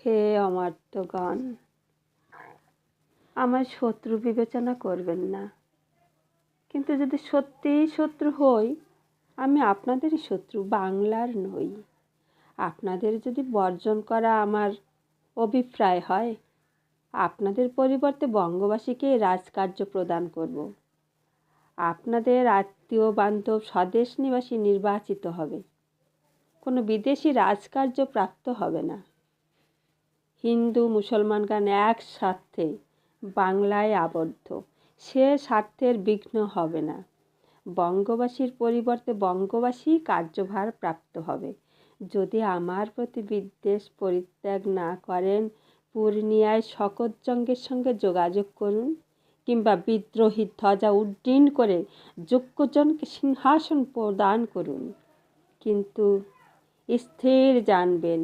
হে অমর্ত্যগণ, আমার শত্রু বিবেচনা করবেন না, কিন্তু যদি সত্যিই শত্রু হই, আমি আপনাদেরই শত্রু, বাংলার নই। আপনাদের যদি বর্জন করা আমার অভিপ্রায় হয়, আপনাদের পরিবর্তে বঙ্গবাসীকে রাজকার্য প্রদান করব। আপনাদের আত্মীয় বান্ধব স্বদেশ নিবাসী নির্বাচিত হবে, কোনো বিদেশি রাজকার্য প্রাপ্ত হবে না। হিন্দু মুসলমানগণ একসাথে বাংলায় আবদ্ধ, সে স্বার্থের বিঘ্ন হবে না। বঙ্গবাসীর পরিবর্তে বঙ্গবাসী কার্যভার প্রাপ্ত হবে। যদি আমার প্রতি বিদ্বেষ পরিত্যাগ না করেন, পূর্ণিয়ায় শকটজঙ্গের সঙ্গে যোগাযোগ করুন, কিংবা বিদ্রোহী ধ্বজা উড্ডীন করে যোগ্যজনকে সিংহাসন প্রদান করুন। কিন্তু স্থির জানবেন,